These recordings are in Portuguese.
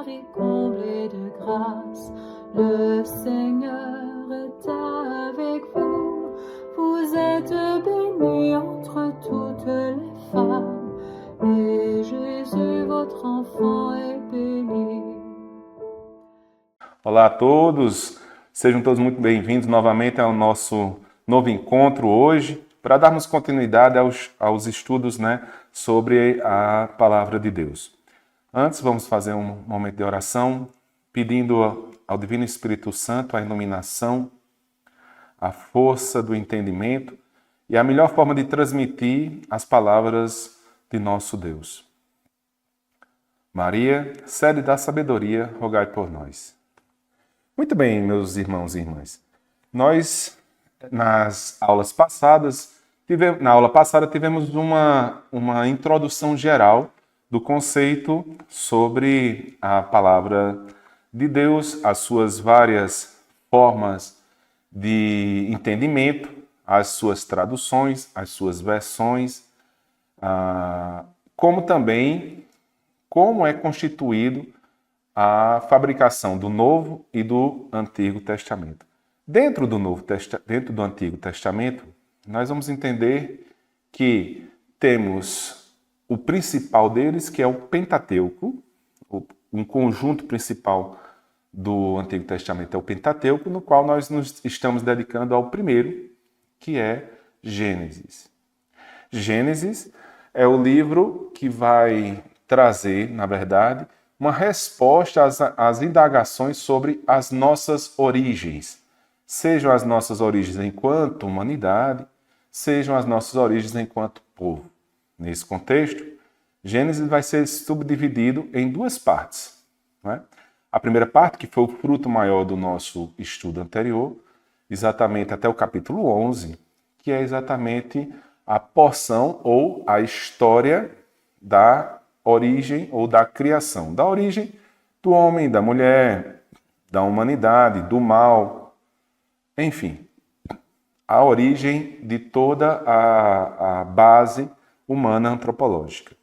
Marie, comblée de grâce, le Seigneur est avec vous. Vous êtes bénie entre toutes les femmes, et Jésus, votre enfant, est béni. Olá a todos, sejam todos muito bem-vindos novamente ao nosso novo encontro hoje, para darmos continuidade aos estudos, sobre a Palavra de Deus. Antes, vamos fazer um momento de oração, pedindo ao Divino Espírito Santo a iluminação, a força do entendimento e a melhor forma de transmitir as palavras de nosso Deus. Maria, sede da sabedoria, rogai por nós. Muito bem, meus irmãos e irmãs. Nós, na aula passada, tivemos uma introdução geral do conceito sobre a palavra de Deus, as suas várias formas de entendimento, as suas traduções, as suas versões, como também como é constituído a fabricação do Novo e do Antigo Testamento. Dentro do Antigo Testamento, nós vamos entender que temos o principal deles, que é o Pentateuco. Um conjunto principal do Antigo Testamento é o Pentateuco, no qual nós nos estamos dedicando ao primeiro, que é Gênesis. Gênesis é o livro que vai trazer, na verdade, uma resposta às indagações sobre as nossas origens. Sejam as nossas origens enquanto humanidade, sejam as nossas origens enquanto povo. Nesse contexto, Gênesis vai ser subdividido em duas partes. A primeira parte, que foi o fruto maior do nosso estudo anterior, exatamente até o capítulo 11, que é exatamente a porção ou a história da origem ou da criação. Da origem do homem, da mulher, da humanidade, do mal, enfim, a origem de toda a base humana antropológica.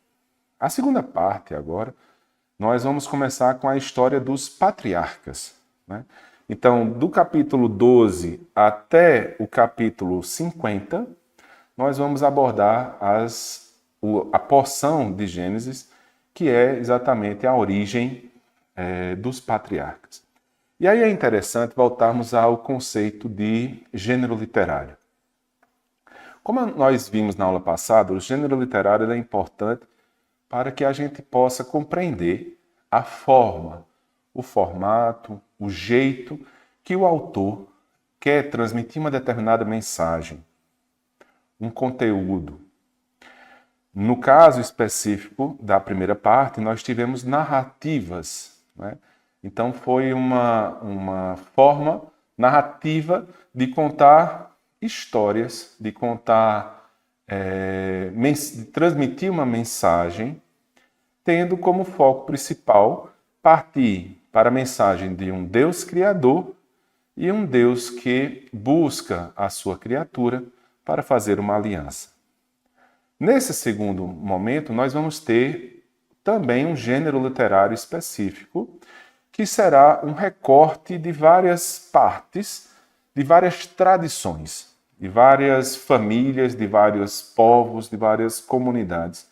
A segunda parte, agora, nós vamos começar com a história dos patriarcas. Então, do capítulo 12 até o capítulo 50, nós vamos abordar a porção de Gênesis, que é exatamente a origem dos patriarcas. E aí é interessante voltarmos ao conceito de gênero literário. Como nós vimos na aula passada, o gênero literário é importante para que a gente possa compreender a forma, o formato, o jeito que o autor quer transmitir uma determinada mensagem, um conteúdo. No caso específico da primeira parte, nós tivemos narrativas. Então, foi uma forma narrativa de contar histórias, de contar, de transmitir uma mensagem, tendo como foco principal partir para a mensagem de um Deus criador e um Deus que busca a sua criatura para fazer uma aliança. Nesse segundo momento, nós vamos ter também um gênero literário específico, que será um recorte de várias partes, de várias tradições, de várias famílias, de vários povos, de várias comunidades.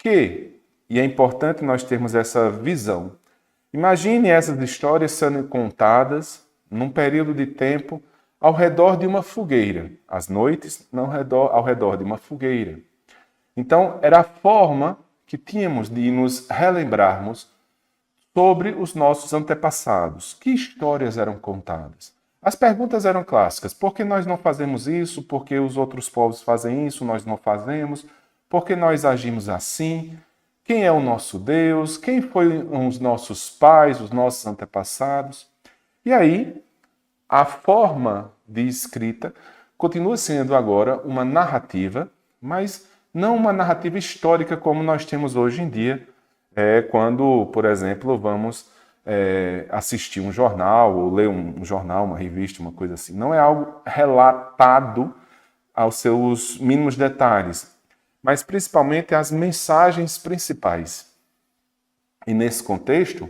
E é importante nós termos essa visão. Imagine essas histórias sendo contadas num período de tempo ao redor de uma fogueira. Às noites, ao redor de uma fogueira. Então, era a forma que tínhamos de nos relembrarmos sobre os nossos antepassados. Que histórias eram contadas? As perguntas eram clássicas. Por que nós não fazemos isso? Por que os outros povos fazem isso? Nós não fazemos? Por que nós agimos assim? Quem é o nosso Deus? Quem foram os nossos pais, os nossos antepassados? E aí, a forma de escrita continua sendo agora uma narrativa, mas não uma narrativa histórica como nós temos hoje em dia, quando, por exemplo, vamos assistir um jornal ou ler um jornal, uma revista, uma coisa assim. Não é algo relatado aos seus mínimos detalhes, mas principalmente as mensagens principais. E nesse contexto,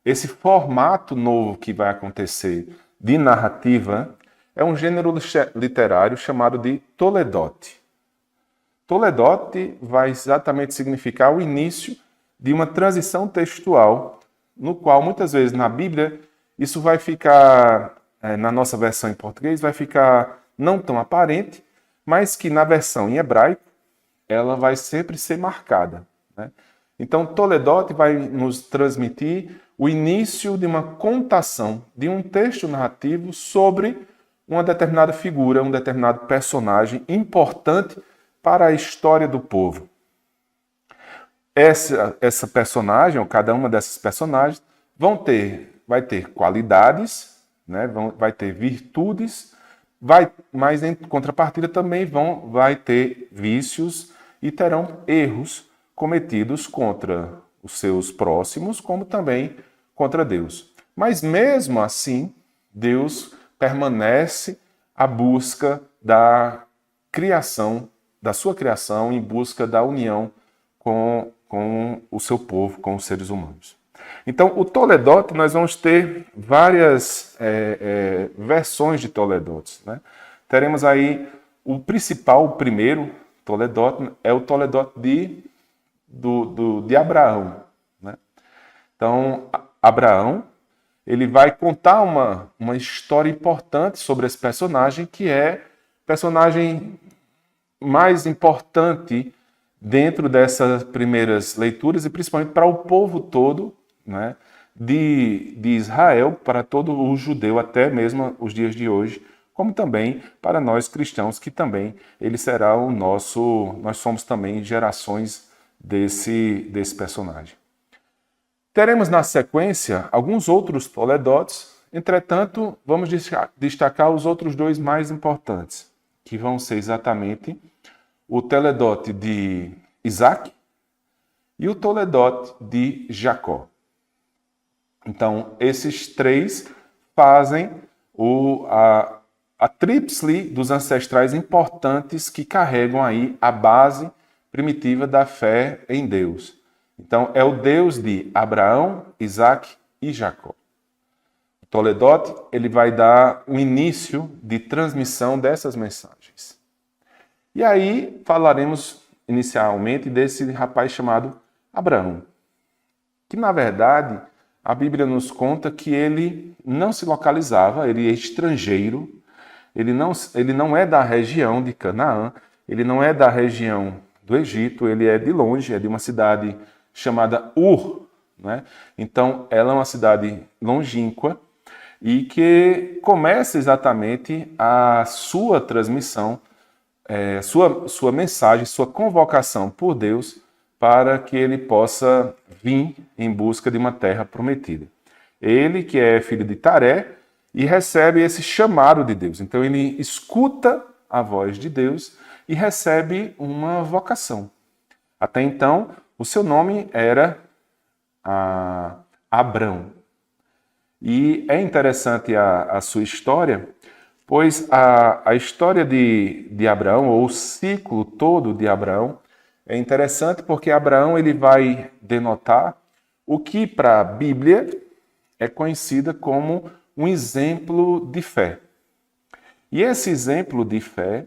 esse formato novo que vai acontecer de narrativa é um gênero literário chamado de toledote. Toledote vai exatamente significar o início de uma transição textual, no qual muitas vezes na Bíblia isso vai ficar, na nossa versão em português, vai ficar não tão aparente, mas que na versão em hebraico ela vai sempre ser marcada, né? Então, Toledote vai nos transmitir o início de uma contação de um texto narrativo sobre uma determinada figura, um determinado personagem importante para a história do povo. Essa personagem, ou cada uma dessas personagens, vai ter qualidades, né? Vai ter virtudes, mas em contrapartida também vai ter vícios e terão erros cometidos contra os seus próximos, como também contra Deus. Mas mesmo assim, Deus permanece à busca da criação, da sua criação, em busca da união com o seu povo, com os seres humanos. Então, o Toledote, nós vamos ter várias versões de Toledotes, né? Teremos aí o principal, o primeiro Toledote, é o Toledote de Abraão, né? Então, Abraão, ele vai contar uma história importante sobre esse personagem, que é o personagem mais importante dentro dessas primeiras leituras, e principalmente para o povo todo, né, de Israel, para todo o judeu, até mesmo os dias de hoje, como também para nós cristãos, que também ele será nós somos também gerações desse personagem. Teremos na sequência alguns outros Toledotes, entretanto, vamos destacar os outros dois mais importantes, que vão ser exatamente o Toledote de Isaac e o Toledote de Jacó. Então, esses três fazem a tríplice dos ancestrais importantes que carregam aí a base primitiva da fé em Deus. Então, é o Deus de Abraão, Isaac e Jacó. O Toledote, ele vai dar um início de transmissão dessas mensagens. E aí falaremos inicialmente desse rapaz chamado Abraão, que na verdade a Bíblia nos conta que ele não se localizava, ele é estrangeiro, ele não é da região de Canaã, ele não é da região do Egito, ele é de longe, é de uma cidade chamada Ur, né? Então ela é uma cidade longínqua e que começa exatamente a sua transmissão, sua mensagem, sua convocação por Deus para que ele possa vir em busca de uma terra prometida. Ele, que é filho de Taré, e recebe esse chamado de Deus. Então ele escuta a voz de Deus e recebe uma vocação. Até então, o seu nome era Abrão. E é interessante a sua história, pois a história de Abraão, ou o ciclo todo de Abraão, é interessante porque Abraão ele vai denotar o que para a Bíblia é conhecida como um exemplo de fé. E esse exemplo de fé,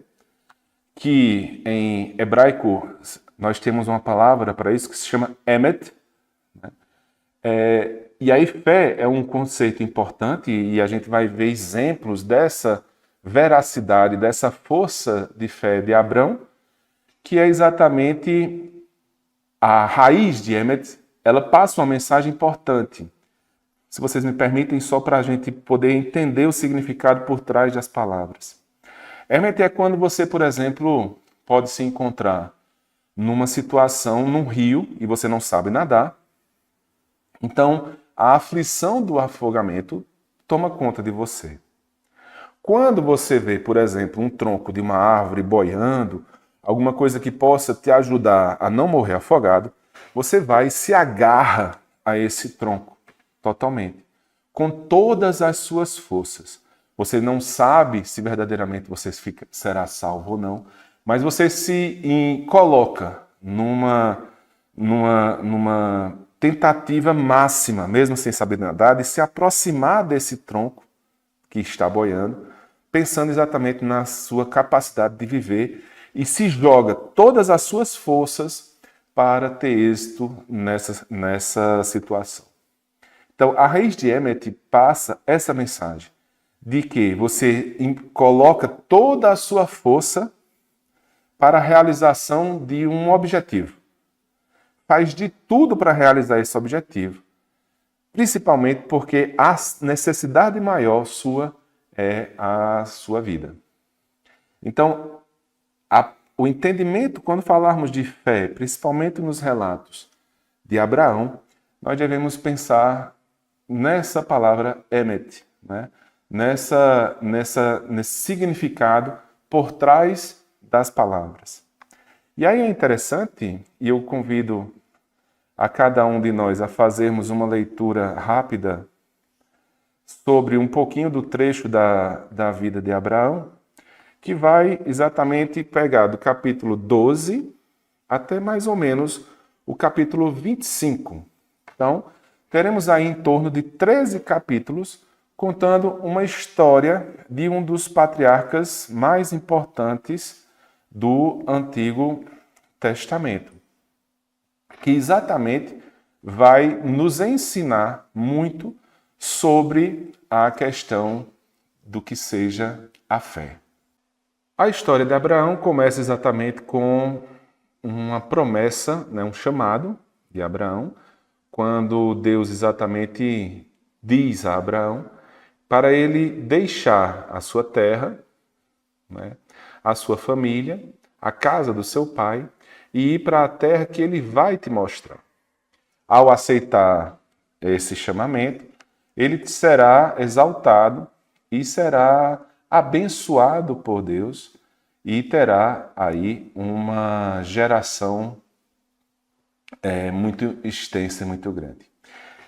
que em hebraico nós temos uma palavra para isso que se chama emet, né? E aí fé é um conceito importante e a gente vai ver exemplos dessa veracidade, dessa força de fé de Abraão, que é exatamente a raiz de emet. Ela passa uma mensagem importante. Se vocês me permitem, só para a gente poder entender o significado por trás das palavras. Emet é quando você, por exemplo, pode se encontrar numa situação, num rio, e você não sabe nadar. Então, a aflição do afogamento toma conta de você. Quando você vê, por exemplo, um tronco de uma árvore boiando, alguma coisa que possa te ajudar a não morrer afogado, você vai e se agarra a esse tronco totalmente, com todas as suas forças. Você não sabe se verdadeiramente você será salvo ou não, mas você se coloca numa tentativa máxima, mesmo sem saber nadar, de se aproximar desse tronco que está boiando, pensando exatamente na sua capacidade de viver e se joga todas as suas forças para ter êxito nessa situação. Então, a raiz de Emmet passa essa mensagem de que você coloca toda a sua força para a realização de um objetivo. Faz de tudo para realizar esse objetivo, principalmente porque a necessidade maior sua é a sua vida. Então, o entendimento, quando falarmos de fé, principalmente nos relatos de Abraão, nós devemos pensar nessa palavra Emmet, né? Nesse significado por trás das palavras. E aí é interessante, e eu convido a cada um de nós a fazermos uma leitura rápida sobre um pouquinho do trecho da vida de Abraão, que vai exatamente pegar do capítulo 12 até mais ou menos o capítulo 25. Então, teremos aí em torno de 13 capítulos contando uma história de um dos patriarcas mais importantes do Antigo Testamento, que exatamente vai nos ensinar muito sobre a questão do que seja a fé. A história de Abraão começa exatamente com uma promessa, né, um chamado de Abraão, quando Deus exatamente diz a Abraão para ele deixar a sua terra, né, a sua família, a casa do seu pai e ir para a terra que ele vai te mostrar. Ao aceitar esse chamamento, ele será exaltado e será abençoado por Deus e terá aí uma geração muito extensa e muito grande.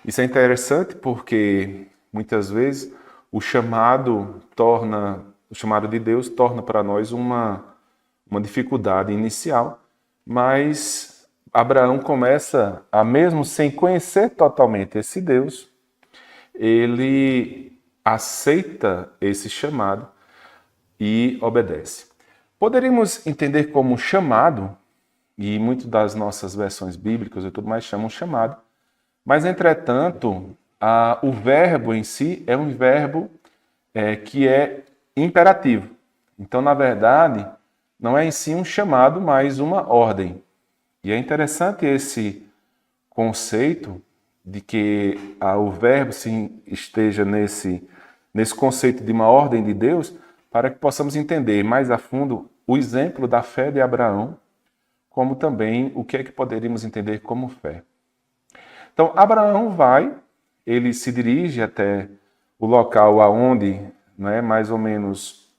Isso é interessante porque muitas vezes o chamado de Deus torna para nós uma dificuldade inicial, mas Abraão começa a, mesmo sem conhecer totalmente esse Deus, ele aceita esse chamado e obedece. Poderíamos entender como chamado, e muitas das nossas versões bíblicas e tudo mais chamam chamado, mas, entretanto, o verbo em si é um verbo que é imperativo. Então, na verdade, não é em si um chamado, mas uma ordem. E é interessante esse conceito de que o verbo esteja nesse conceito de uma ordem de Deus, para que possamos entender mais a fundo o exemplo da fé de Abraão, como também o que é que poderíamos entender como fé. Então, Abraão ele se dirige até o local aonde, mais ou menos,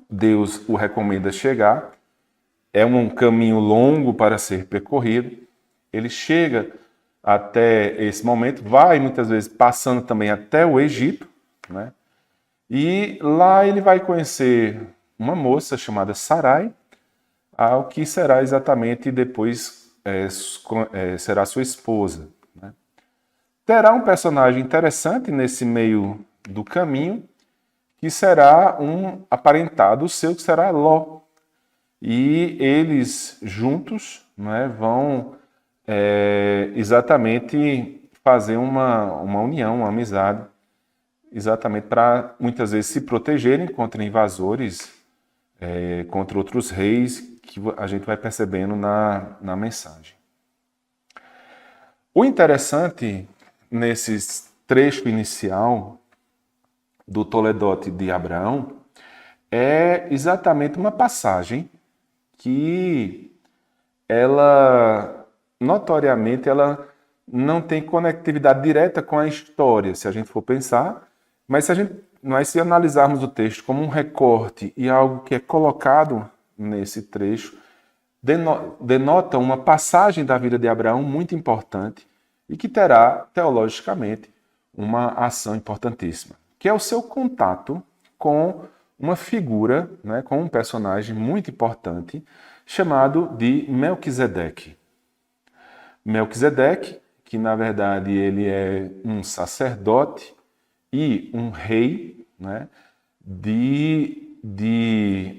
Deus o recomenda chegar. É um caminho longo para ser percorrido. Ele chega até esse momento, vai muitas vezes passando também até o Egito, né? E lá ele vai conhecer uma moça chamada Sarai, ao que será exatamente depois será sua esposa, né? Terá um personagem interessante nesse meio do caminho, que será um aparentado seu, que será Ló. E eles juntos, né, vão exatamente fazer uma união, uma amizade, exatamente para muitas vezes se protegerem contra invasores, contra outros reis, que a gente vai percebendo na mensagem. O interessante nesse trecho inicial do Toledote de Abraão é exatamente uma passagem que notoriamente, ela não tem conectividade direta com a história, se a gente for pensar, mas se analisarmos o texto como um recorte e algo que é colocado nesse trecho, denota uma passagem da vida de Abraão muito importante e que terá, teologicamente, uma ação importantíssima, que é o seu contato com uma figura, né, com um personagem muito importante, chamado de Melquisedeque. Melquisedeque, que na verdade ele é um sacerdote e um rei, né, de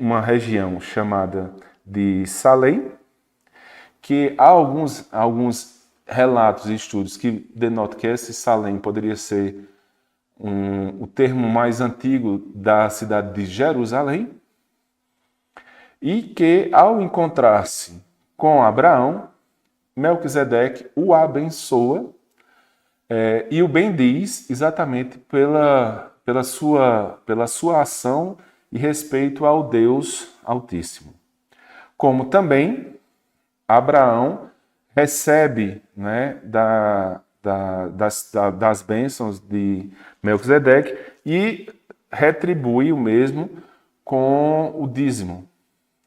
uma região chamada de Salém, que há alguns relatos e estudos que denotam que esse Salém poderia ser o termo mais antigo da cidade de Jerusalém, e que ao encontrar-se com Abraão, Melquisedeque o abençoa e o bendiz exatamente pela sua ação e respeito ao Deus Altíssimo. Como também Abraão recebe, né, das bênçãos de Melquisedeque e retribui o mesmo com o dízimo.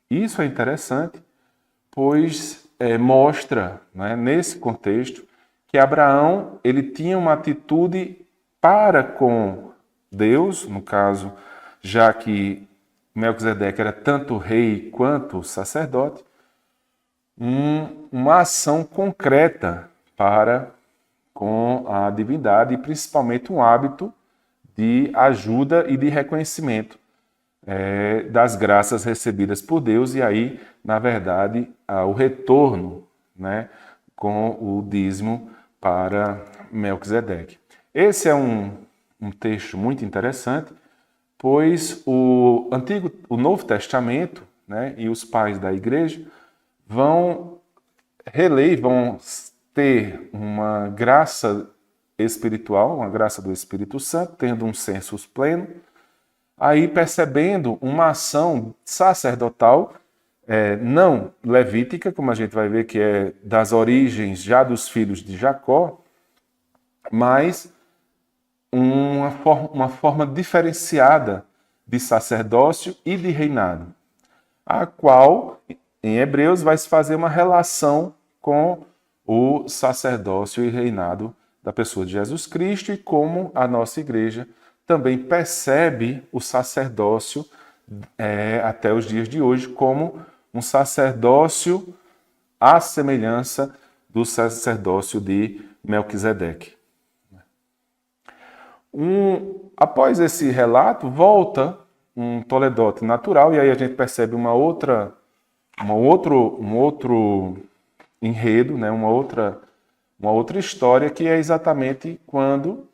Isso é interessante, pois mostra, né, nesse contexto, que Abraão ele tinha uma atitude para com Deus, no caso, já que Melquisedeque era tanto rei quanto sacerdote, uma ação concreta para com a divindade e principalmente um hábito de ajuda e de reconhecimento das graças recebidas por Deus, e aí, na verdade, o retorno, né, com o dízimo para Melquisedeque. Esse é um texto muito interessante, pois o Novo Testamento, né, e os pais da igreja vão ter uma graça espiritual, uma graça do Espírito Santo, tendo um sensus pleno, aí percebendo uma ação sacerdotal, não levítica, como a gente vai ver que é das origens já dos filhos de Jacó, mas uma forma diferenciada de sacerdócio e de reinado, a qual, em Hebreus, vai se fazer uma relação com o sacerdócio e reinado da pessoa de Jesus Cristo e como a nossa igreja também percebe o sacerdócio até os dias de hoje como um sacerdócio à semelhança do sacerdócio de Melquisedeque. Após esse relato, volta um toledote natural, e aí a gente percebe um outro enredo, né? uma outra história, que é exatamente quando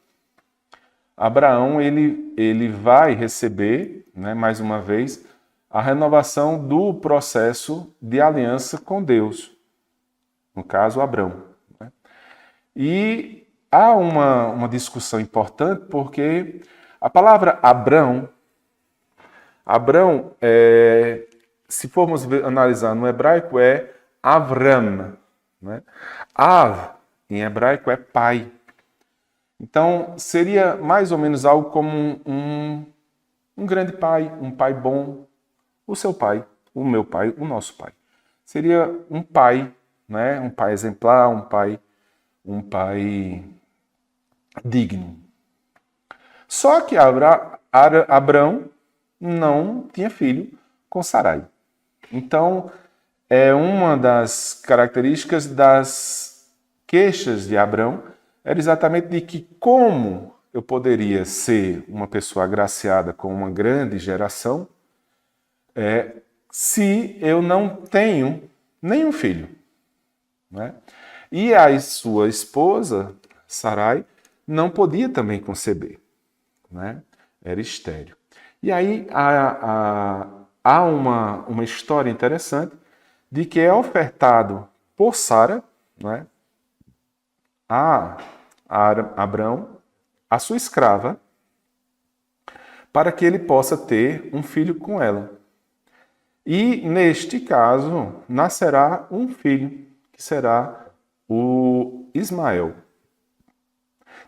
Abraão ele vai receber, né, mais uma vez, a renovação do processo de aliança com Deus, no caso, Abrão. Né? E há uma discussão importante, porque a palavra Abrão, se formos analisar no hebraico, é Avram. Né? Av, em hebraico, é pai. Então, seria mais ou menos algo como um grande pai, um pai bom, o seu pai, o meu pai, o nosso pai. Seria um pai, né? Um pai exemplar, um pai digno. Só que Abrão não tinha filho com Sarai. Então, é uma das características das queixas de Abrão, era exatamente de que como eu poderia ser uma pessoa agraciada com uma grande geração se eu não tenho nenhum filho. Né? E a sua esposa, Sarai, não podia também conceber. Né? Era estéril. E aí há uma história interessante de que é ofertado por Sara, né, a Abrão, a sua escrava, para que ele possa ter um filho com ela. E, neste caso, nascerá um filho, que será o Ismael.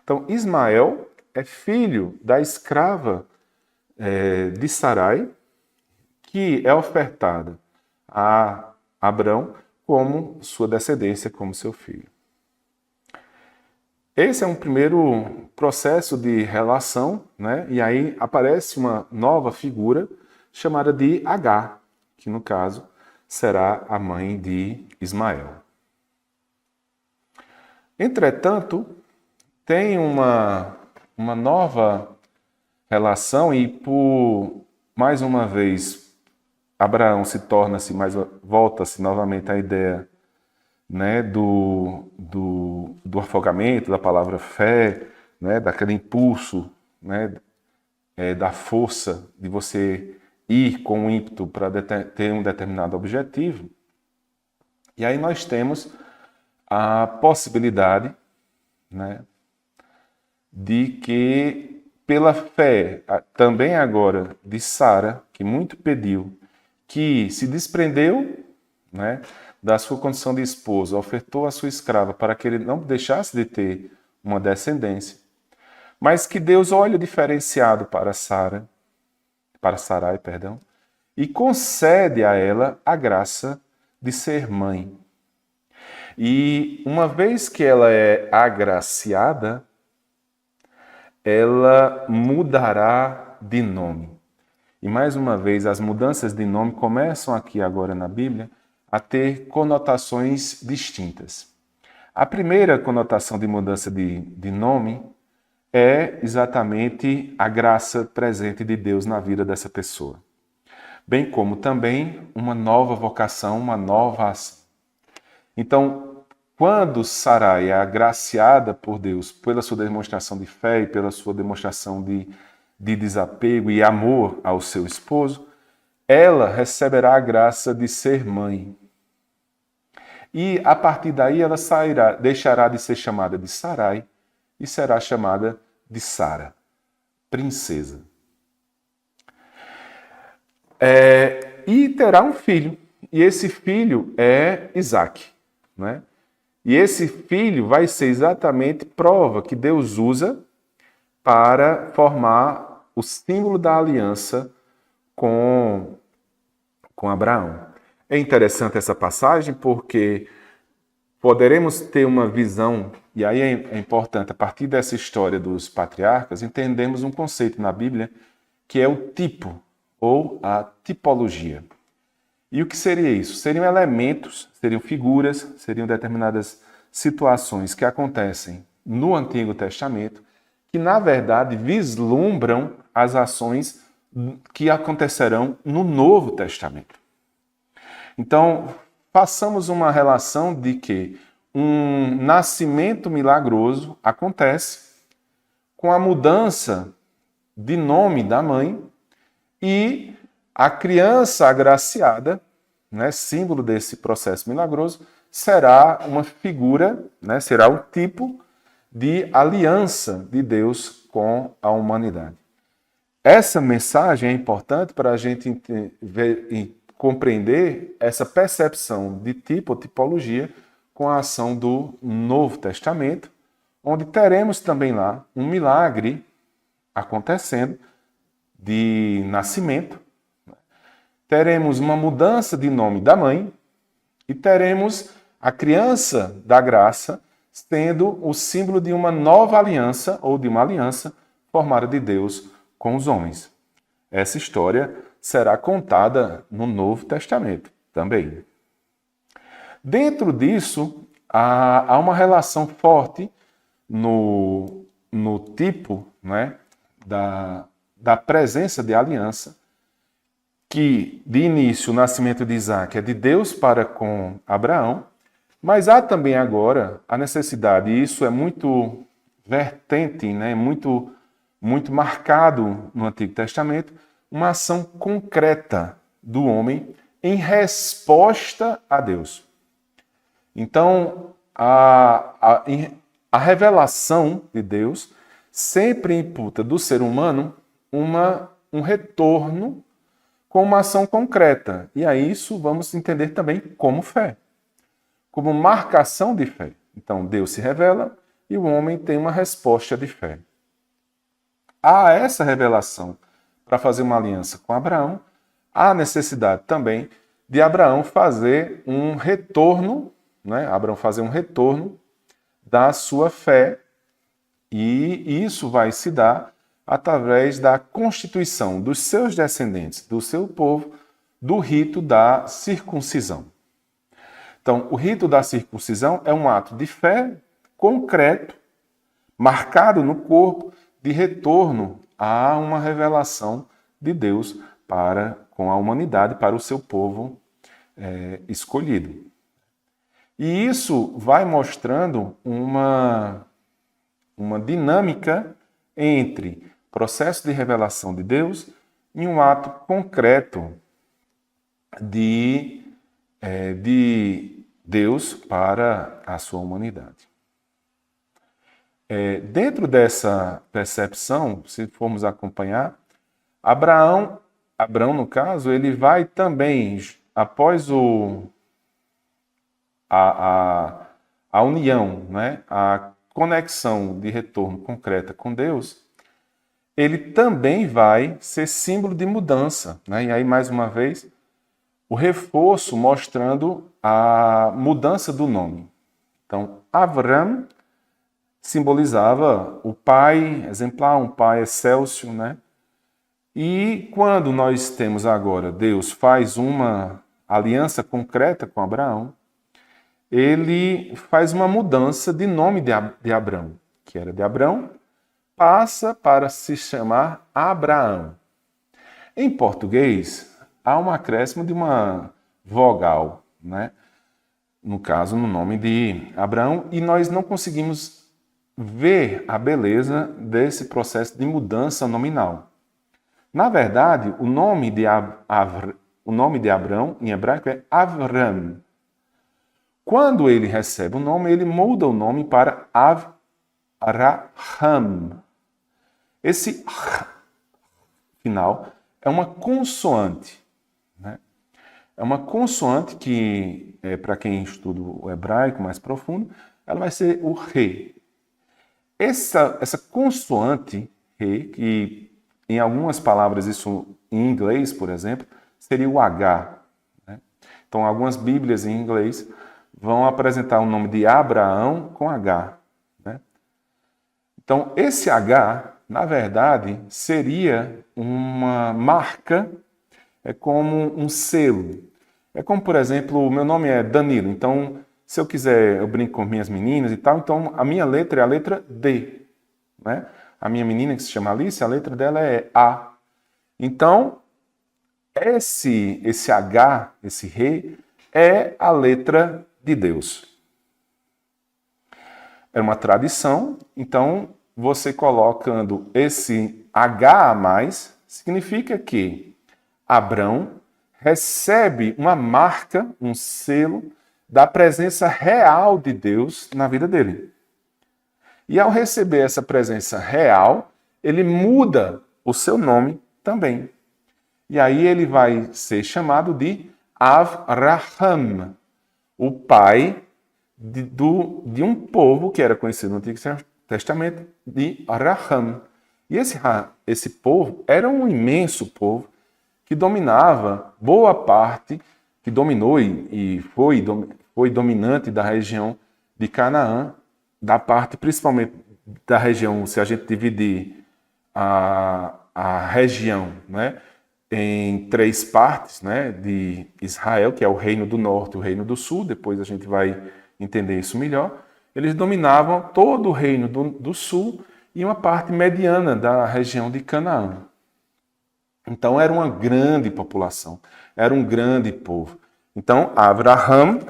Então, Ismael é filho da escrava de Sarai, que é ofertada a Abrão como sua descendência, como seu filho. Esse é um primeiro processo de relação, né? E aí aparece uma nova figura chamada de Agar, que no caso será a mãe de Ismael. Entretanto, tem uma nova relação e, por mais uma vez, Abraão volta-se novamente à ideia, né, do afogamento, da palavra fé, né, daquele impulso, né, da força de você ir com ímpeto para ter um determinado objetivo. E aí nós temos a possibilidade, né, de que, pela fé, também agora de Sara, que muito pediu, que se desprendeu, né, da sua condição de esposa, ofertou a sua escrava para que ele não deixasse de ter uma descendência, mas que Deus olha diferenciado para Sarai, e concede a ela a graça de ser mãe. E uma vez que ela é agraciada, ela mudará de nome. E mais uma vez, as mudanças de nome começam aqui agora na Bíblia a ter conotações distintas. A primeira conotação de mudança de nome é exatamente a graça presente de Deus na vida dessa pessoa. Bem como também uma nova vocação, uma nova ação. Então, quando Sarai é agraciada por Deus pela sua demonstração de fé e pela sua demonstração de desapego e amor ao seu esposo, ela receberá a graça de ser mãe. E a partir daí ela deixará de ser chamada de Sarai e será chamada de Sara, princesa. E terá um filho, e esse filho é Isaque, né? E esse filho vai ser exatamente prova que Deus usa para formar o símbolo da aliança com Abraão. É interessante essa passagem porque poderemos ter uma visão, e aí é importante, a partir dessa história dos patriarcas, entendemos um conceito na Bíblia que é o tipo, ou a tipologia. E o que seria isso? Seriam elementos, seriam figuras, seriam determinadas situações que acontecem no Antigo Testamento, que na verdade vislumbram as ações que acontecerão no Novo Testamento. Então, façamos uma relação de que um nascimento milagroso acontece com a mudança de nome da mãe e a criança agraciada, né, símbolo desse processo milagroso, será uma figura, né, será um tipo de aliança de Deus com a humanidade. Essa mensagem é importante para a gente compreender essa percepção de tipo ou tipologia com a ação do Novo Testamento, onde teremos também lá um milagre acontecendo de nascimento, teremos uma mudança de nome da mãe e teremos a criança da graça sendo o símbolo de uma nova aliança ou de uma aliança formada de Deus com os homens. Essa história será contada no Novo Testamento também. Dentro disso, há uma relação forte no tipo, né, da presença de aliança, que de início o nascimento de Isaque é de Deus para com Abraão, mas há também agora a necessidade, e isso é muito vertente, né, muito marcado no Antigo Testamento, uma ação concreta do homem em resposta a Deus. Então, a revelação de Deus sempre imputa do ser humano um retorno com uma ação concreta. E a isso vamos entender também como fé, como marcação de fé. Então, Deus se revela e o homem tem uma resposta de fé. Há essa revelação para fazer uma aliança com Abraão, há necessidade também de Abraão fazer um retorno, né? Abraão fazer um retorno da sua fé, e isso vai se dar através da constituição dos seus descendentes, do seu povo, do rito da circuncisão. Então, o rito da circuncisão é um ato de fé concreto, marcado no corpo, de retorno a uma revelação de Deus com a humanidade, para o seu povo escolhido. E isso vai mostrando uma dinâmica entre processo de revelação de Deus e um ato concreto de Deus para a sua humanidade. Dentro dessa percepção, se formos acompanhar, Abraão, no caso, ele vai também, após a união, né, a conexão de retorno concreta com Deus, ele também vai ser símbolo de mudança, né? E aí, mais uma vez, o reforço mostrando a mudança do nome. Então, Avram simbolizava o pai exemplar, um pai excelso, né? E quando nós temos agora, Deus faz uma aliança concreta com Abraão, ele faz uma mudança de nome de Abrão, que era de Abrão, passa para se chamar Abraão. Em português, há um acréscimo de uma vogal, né? No caso, no nome de Abraão, e nós não conseguimos ver a beleza desse processo de mudança nominal. Na verdade, o nome de Abrão em hebraico é Avram. Quando ele recebe o nome, ele muda o nome para Avraham. Esse final é uma consoante, né? É uma consoante que, para quem estuda o hebraico mais profundo, ela vai ser o re. Essa consoante re, que em algumas palavras, isso em inglês, por exemplo, seria o H, né? Então, algumas bíblias em inglês vão apresentar o nome de Abraão com H, né? Então, esse H, na verdade, seria uma marca, é como um selo. É como, por exemplo, o meu nome é Danilo, então, se eu quiser, eu brinco com minhas meninas e tal, então a minha letra é a letra D, né? A minha menina, que se chama Alice, a letra dela é A. Então, esse H, esse re, é a letra de Deus. É uma tradição, então você colocando esse H a mais, significa que Abrão recebe uma marca, um selo da presença real de Deus na vida dele. E ao receber essa presença real, ele muda o seu nome também. E aí ele vai ser chamado de Avraham, o pai de um povo que era conhecido no Antigo Testamento de Araham. E esse povo era um imenso povo que dominava boa parte, que dominou e foi dominante da região de Canaã, da parte principalmente da região, se a gente dividir a região, né, em 3 partes, né, de Israel, que é o reino do norte e o reino do sul, depois a gente vai entender isso melhor. Eles dominavam todo o reino do sul e uma parte mediana da região de Canaã. Então era uma grande população, era um grande povo. Então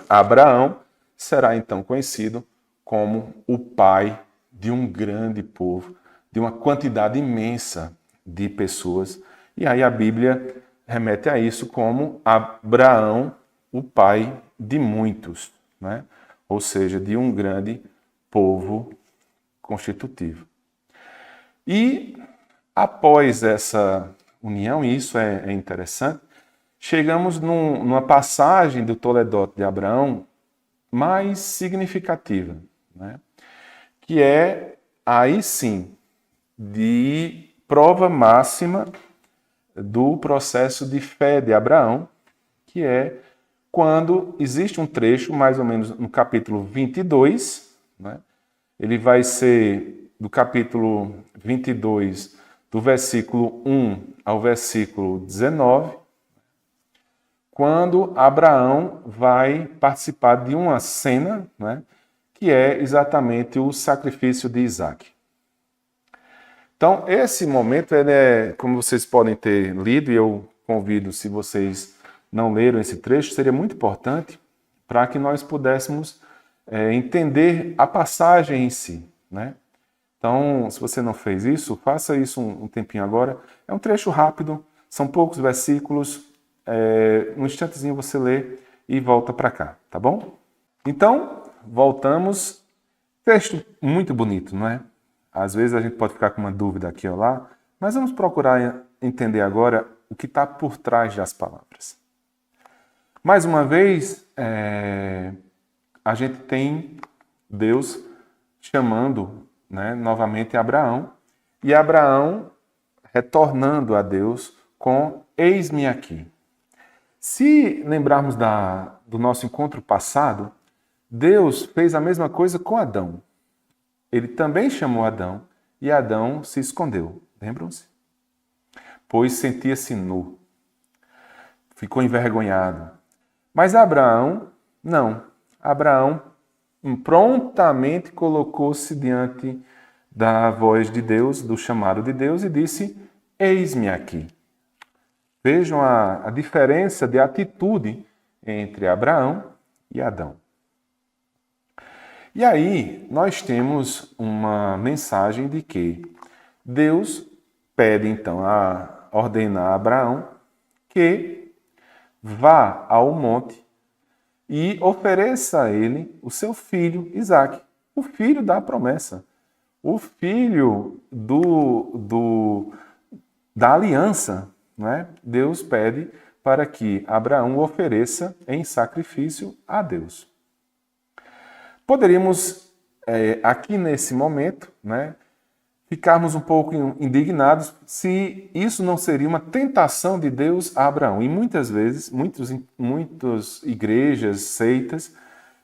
Abraão, será então conhecido como o pai de um grande povo, de uma quantidade imensa de pessoas. E aí a Bíblia remete a isso como Abraão, o pai de muitos, né? Ou seja, de um grande povo constitutivo. E após essa união, e isso é interessante, chegamos numa passagem do Toledote de Abraão mais significativa, né? Que é, aí sim, de prova máxima do processo de fé de Abraão, que é quando existe um trecho, mais ou menos no capítulo 22, né? Ele vai ser do capítulo 22, do versículo 1 ao versículo 19, quando Abraão vai participar de uma cena, né, que é exatamente o sacrifício de Isaac. Então, esse momento, ele é, como vocês podem ter lido, e eu convido, se vocês não leram esse trecho, seria muito importante para que nós pudéssemos entender a passagem em si, né? Então, se você não fez isso, faça isso um tempinho agora. É um trecho rápido, são poucos versículos, um instantezinho você lê e volta para cá, tá bom? Então, voltamos. Texto muito bonito, não é? Às vezes a gente pode ficar com uma dúvida aqui ou lá, mas vamos procurar entender agora o que está por trás das palavras. Mais uma vez, a gente tem Deus chamando, né, novamente Abraão, e Abraão retornando a Deus com "eis-me aqui". Se lembrarmos do nosso encontro passado, Deus fez a mesma coisa com Adão. Ele também chamou Adão e Adão se escondeu. Lembram-se? Pois sentia-se nu. Ficou envergonhado. Mas Abraão, não. Abraão prontamente colocou-se diante da voz de Deus, do chamado de Deus, e disse: "Eis-me aqui". Vejam a diferença de atitude entre Abraão e Adão. E aí, nós temos uma mensagem de que Deus pede, então, ordenar a Abraão que vá ao monte e ofereça a ele o seu filho Isaque, o filho da promessa, o filho da aliança, né? Deus pede para que Abraão ofereça em sacrifício a Deus. Poderíamos, aqui nesse momento, né, ficarmos um pouco indignados se isso não seria uma tentação de Deus a Abraão. E muitas vezes, muitas igrejas, seitas,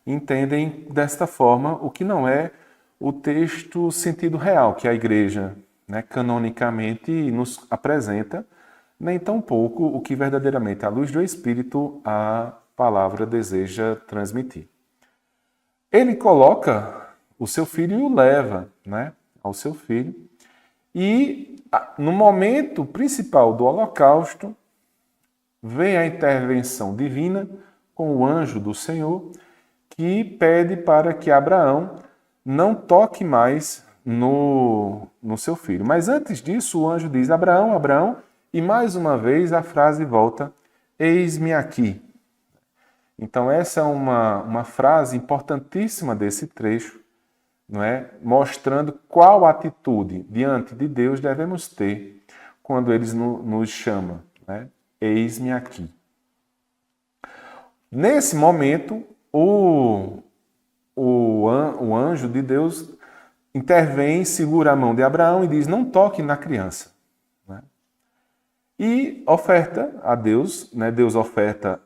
entendem desta forma o que não é o texto sentido real que a igreja, né, canonicamente nos apresenta, nem tampouco o que verdadeiramente, à luz do Espírito, a palavra deseja transmitir. Ele coloca o seu filho e o leva, né, ao seu filho. E no momento principal do holocausto, vem a intervenção divina com o anjo do Senhor, que pede para que Abraão não toque mais no seu filho. Mas antes disso, o anjo diz: "Abraão, Abraão", e mais uma vez a frase volta: "Eis-me aqui". Então essa é uma frase importantíssima desse trecho, não é? Mostrando qual atitude diante de Deus devemos ter quando Ele nos chama, né? "Eis-me aqui". Nesse momento, o anjo de Deus intervém, segura a mão de Abraão e diz: "Não toque na criança". Né? E oferta a Deus, né? Deus oferta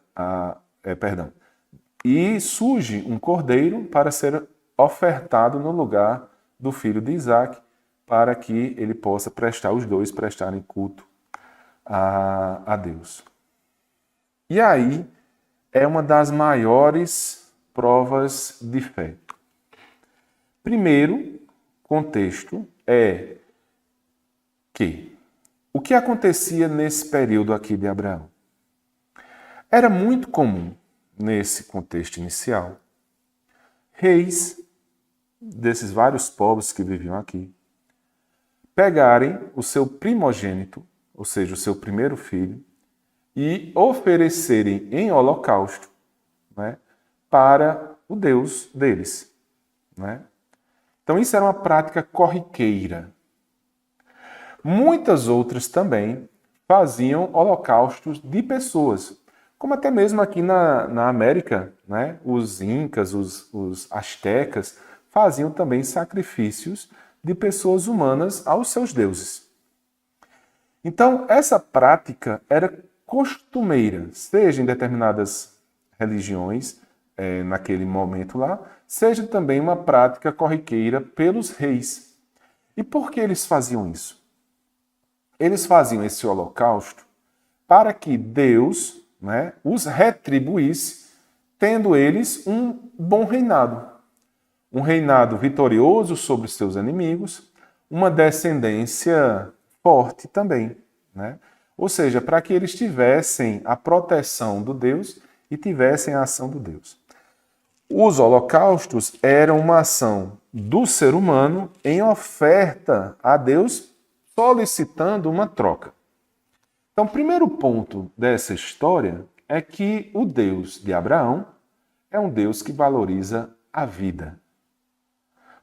e surge um cordeiro para ser ofertado no lugar do filho de Isaac, para que ele possa os dois prestarem culto a Deus. E aí é uma das maiores provas de fé. Primeiro contexto é que o que acontecia nesse período aqui de Abraão? Era muito comum, nesse contexto inicial, reis desses vários povos que viviam aqui pegarem o seu primogênito, ou seja, o seu primeiro filho, e oferecerem em holocausto, né, para o Deus deles. Né? Então isso era uma prática corriqueira. Muitas outras também faziam holocaustos de pessoas, como até mesmo aqui na América, né? Os incas, os astecas, faziam também sacrifícios de pessoas humanas aos seus deuses. Então, essa prática era costumeira, seja em determinadas religiões, naquele momento lá, seja também uma prática corriqueira pelos reis. E por que eles faziam isso? Eles faziam esse holocausto para que Deus, né, os retribuísse, tendo eles um bom reinado. um reinado vitorioso sobre os seus inimigos, uma descendência forte também, né? Ou seja, para que eles tivessem a proteção do Deus e tivessem a ação do Deus. Os holocaustos eram uma ação do ser humano em oferta a Deus, solicitando uma troca. Então, o primeiro ponto dessa história é que o Deus de Abraão é um Deus que valoriza a vida.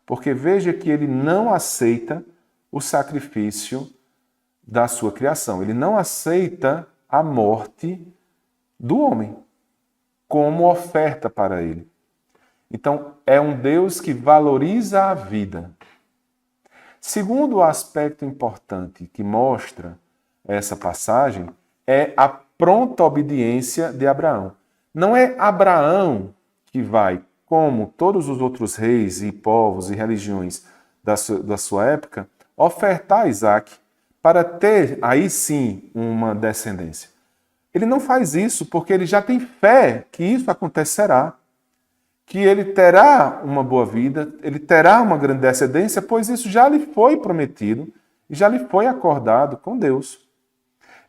Porque veja que ele não aceita o sacrifício da sua criação. Ele não aceita a morte do homem como oferta para ele. Então, é um Deus que valoriza a vida. Segundo o aspecto importante que mostra essa passagem é a pronta obediência de Abraão. Não é Abraão que vai, como todos os outros reis e povos e religiões da sua época, ofertar Isaac para ter aí sim uma descendência. Ele não faz isso porque ele já tem fé que isso acontecerá, que ele terá uma boa vida, ele terá uma grande descendência, pois isso já lhe foi prometido e já lhe foi acordado com Deus.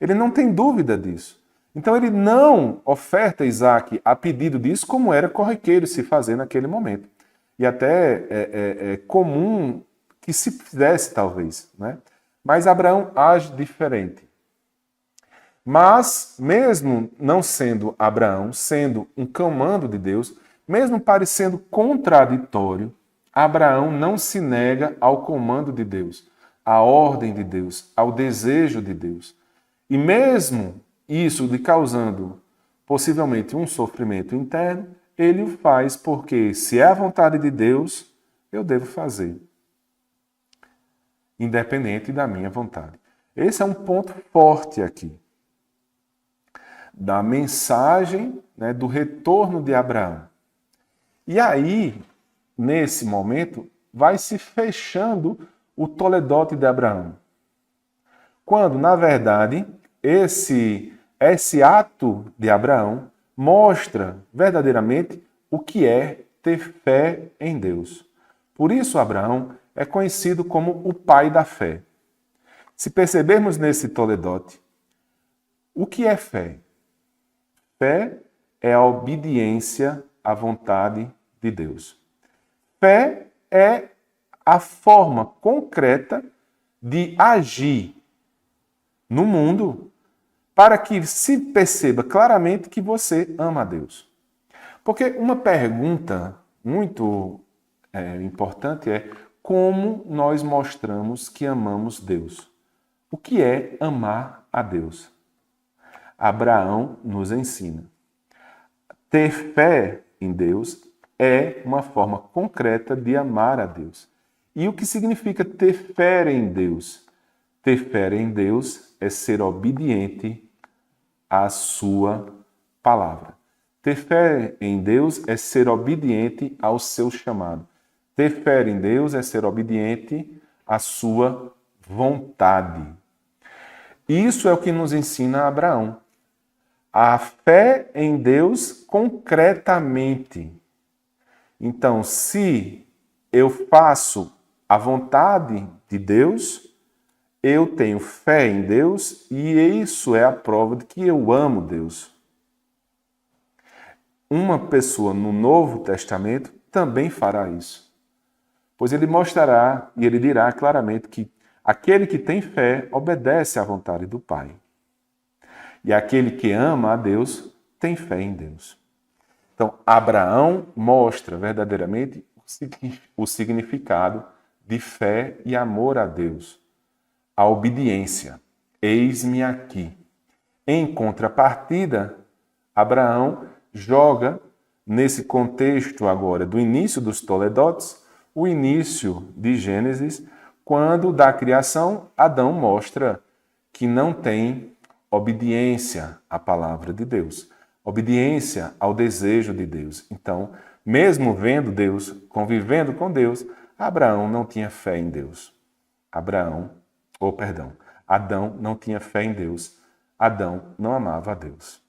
Ele não tem dúvida disso. Então ele não oferta Isaac a pedido disso, como era corriqueiro se fazer naquele momento. E até é comum que se fizesse, talvez, né? Mas Abraão age diferente. Mas, mesmo não sendo Abraão, sendo um comando de Deus, mesmo parecendo contraditório, Abraão não se nega ao comando de Deus, à ordem de Deus, ao desejo de Deus. E mesmo isso lhe causando possivelmente um sofrimento interno, ele o faz porque, se é a vontade de Deus, eu devo fazer, independente da minha vontade. Esse é um ponto forte aqui, da mensagem, né, do retorno de Abraão. E aí, nesse momento, vai se fechando o toledote de Abraão. Quando, na verdade, esse ato de Abraão mostra verdadeiramente o que é ter fé em Deus. Por isso, Abraão é conhecido como o pai da fé. Se percebermos nesse toledote, o que é fé? Fé é a obediência à vontade de Deus. Fé é a forma concreta de agir no mundo para que se perceba claramente que você ama a Deus. Porque uma pergunta muito importante é como nós mostramos que amamos Deus. O que é amar a Deus? Abraão nos ensina. Ter fé em Deus é uma forma concreta de amar a Deus. E o que significa ter fé em Deus? Ter fé em Deus é ser obediente à sua palavra. Ter fé em Deus é ser obediente ao seu chamado. Ter fé em Deus é ser obediente à sua vontade. Isso é o que nos ensina Abraão. A fé em Deus concretamente. Então, se eu faço a vontade de Deus, eu tenho fé em Deus e isso é a prova de que eu amo Deus. Uma pessoa no Novo Testamento também fará isso. Pois ele mostrará e ele dirá claramente que aquele que tem fé obedece à vontade do Pai. E aquele que ama a Deus tem fé em Deus. Então, Abraão mostra verdadeiramente o significado de fé e amor a Deus. A obediência. Eis-me aqui. Em contrapartida, Abraão joga, nesse contexto agora do início dos toledotes, o início de Gênesis, quando da criação Adão mostra que não tem obediência à palavra de Deus, obediência ao desejo de Deus. Então, mesmo vendo Deus, convivendo com Deus, Abraão não tinha fé em Deus. Adão não tinha fé em Deus. Adão não amava a Deus.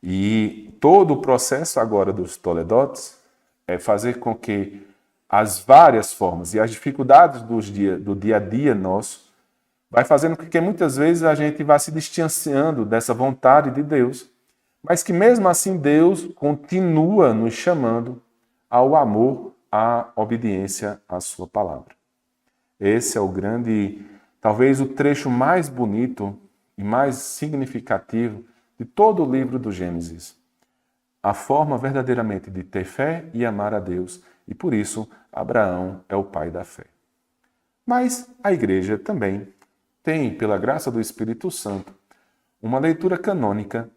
E todo o processo agora dos toledotes é fazer com que as várias formas e as dificuldades do dia a dia nosso, vai fazendo com que muitas vezes a gente vá se distanciando dessa vontade de Deus, mas que mesmo assim Deus continua nos chamando ao amor, à obediência à sua palavra. Esse é o grande, talvez o trecho mais bonito e mais significativo de todo o livro do Gênesis. A forma verdadeiramente de ter fé e amar a Deus, e por isso Abraão é o pai da fé. Mas a igreja também tem, pela graça do Espírito Santo, uma leitura canônica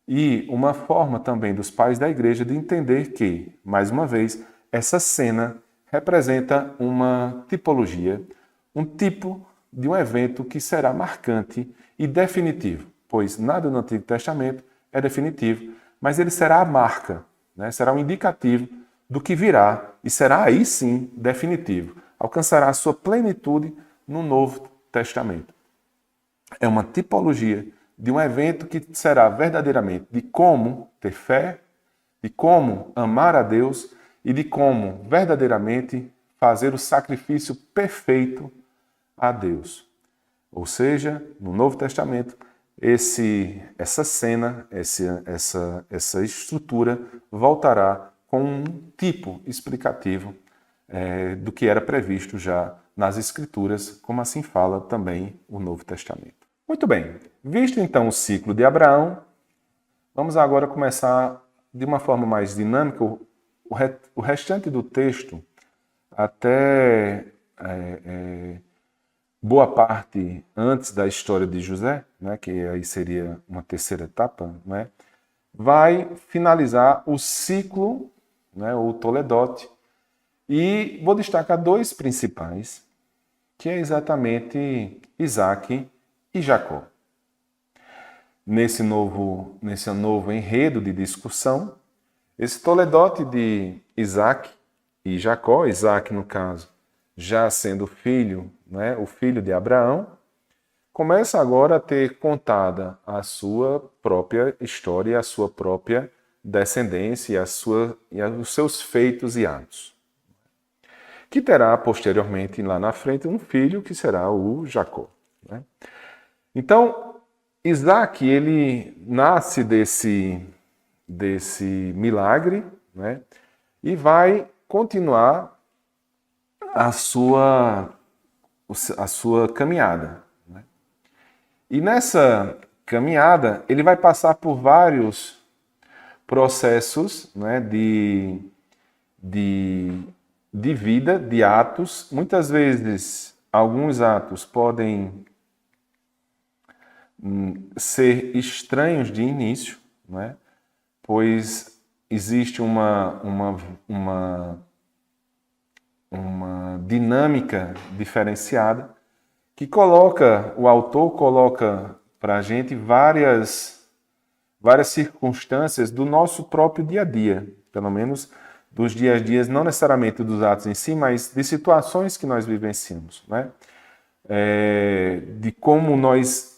e uma forma também dos pais da igreja de entender que, mais uma vez, essa cena representa uma tipologia, um tipo de um evento que será marcante e definitivo, pois nada no Antigo Testamento é definitivo, mas ele será a marca, né? Será um indicativo do que virá e será aí sim definitivo. Alcançará a sua plenitude no Novo Testamento. É uma tipologia de um evento que será verdadeiramente de como ter fé, de como amar a Deus e de como verdadeiramente fazer o sacrifício perfeito a Deus. Ou seja, no Novo Testamento, essa cena, essa estrutura voltará com um tipo explicativo do que era previsto já nas Escrituras, como assim fala também o Novo Testamento. Muito bem, visto então o ciclo de Abraão, vamos agora começar de uma forma mais dinâmica o restante do texto até boa parte antes da história de José, né, que aí seria uma terceira etapa, né, vai finalizar o ciclo, né, o Toledote, e vou destacar dois principais, que é exatamente Isaac e Jacó. Nesse novo enredo de discussão, esse Toledote de Isaac e Jacó, Isaac no caso, já sendo filho, né, o filho de Abraão, começa agora a ter contada a sua própria história, a sua própria descendência e os seus feitos e atos. Que terá posteriormente, lá na frente, um filho que será o Jacó. Né? Então, Isaac, ele nasce desse milagre, né? E vai continuar a sua caminhada. Né? E nessa caminhada, ele vai passar por vários processos, né, de vida, de atos. Muitas vezes, alguns atos podem ser estranhos de início, né? Pois existe uma dinâmica diferenciada que o autor coloca para a gente várias circunstâncias do nosso próprio dia a dia, pelo menos dos dias a dias, não necessariamente dos atos em si, mas de situações que nós vivenciamos, né? De como nós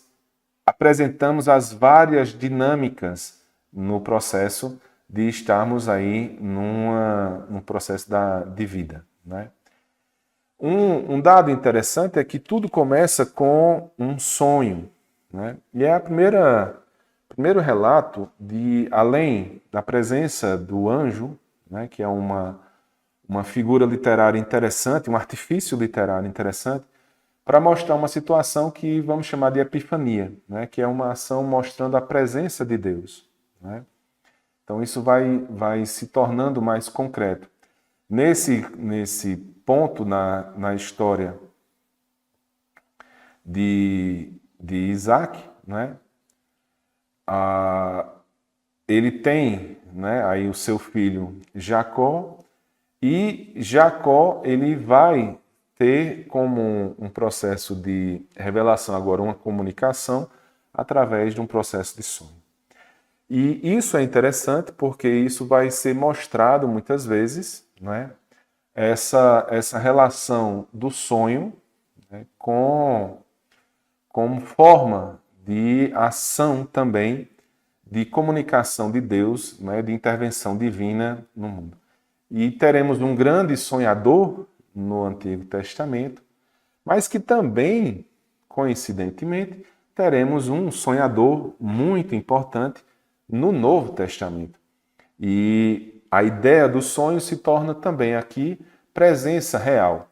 apresentamos as várias dinâmicas no processo de estarmos aí num processo de vida, né? Um dado interessante é que tudo começa com um sonho, né? E é primeiro relato de, além da presença do anjo, né, que é uma figura literária interessante, um artifício literário interessante, para mostrar uma situação que vamos chamar de epifania, né, que é uma ação mostrando a presença de Deus. Né? Então isso vai se tornando mais concreto. Nesse ponto na história de Isaac, né, ele tem, né, aí o seu filho Jacó, e Jacó ele vai ter como um processo de revelação agora uma comunicação através de um processo de sonho. E isso é interessante porque isso vai ser mostrado muitas vezes, né, essa relação do sonho, né, como forma de ação também de comunicação de Deus, né, de intervenção divina no mundo. e teremos um grande sonhador no Antigo Testamento, mas que também, coincidentemente, teremos um sonhador muito importante no Novo Testamento. E a ideia do sonho se torna também aqui presença real,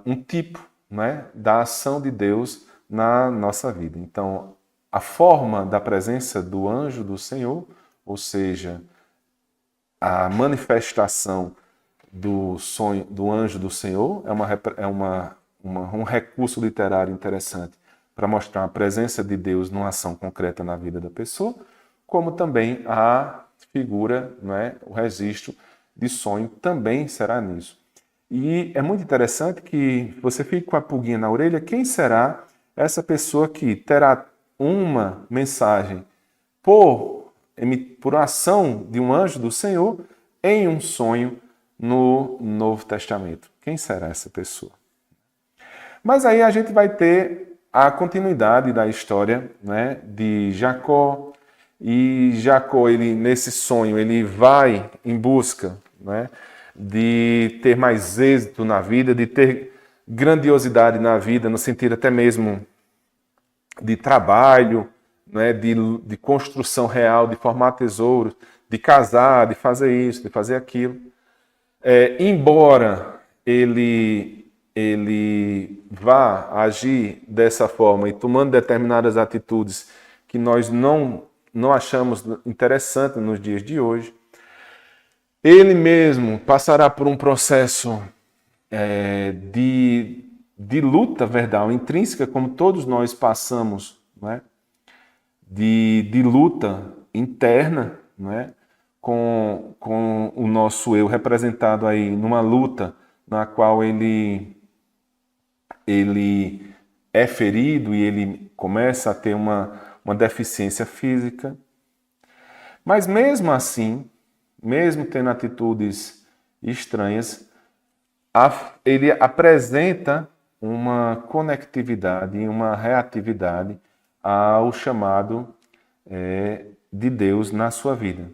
um tipo, né, da ação de Deus na nossa vida. Então, a forma da presença do anjo do Senhor, ou seja, a manifestação do sonho do anjo do Senhor, um recurso literário interessante para mostrar a presença de Deus numa ação concreta na vida da pessoa, como também a figura, né, o registro de sonho também será nisso. E é muito interessante que você fique com a pulguinha na orelha, quem será essa pessoa que terá uma mensagem por ação de um anjo do Senhor em um sonho no Novo Testamento? Quem será essa pessoa? Mas aí a gente vai ter a continuidade da história, né, de Jacó. E Jacó, nesse sonho, ele vai em busca, né, de ter mais êxito na vida, de ter grandiosidade na vida, no sentido até mesmo de trabalho, né, de construção real, de formar tesouros, de casar, de fazer isso, de fazer aquilo. Embora ele vá agir dessa forma e tomando determinadas atitudes que nós não achamos interessante nos dias de hoje, ele mesmo passará por um processo de luta verbal intrínseca, como todos nós passamos, né? de luta interna, né? com o nosso eu representado aí numa luta na qual ele é ferido e ele começa a ter uma deficiência física. Mas mesmo assim, mesmo tendo atitudes estranhas, ele apresenta uma conectividade e uma reatividade ao chamado de Deus na sua vida.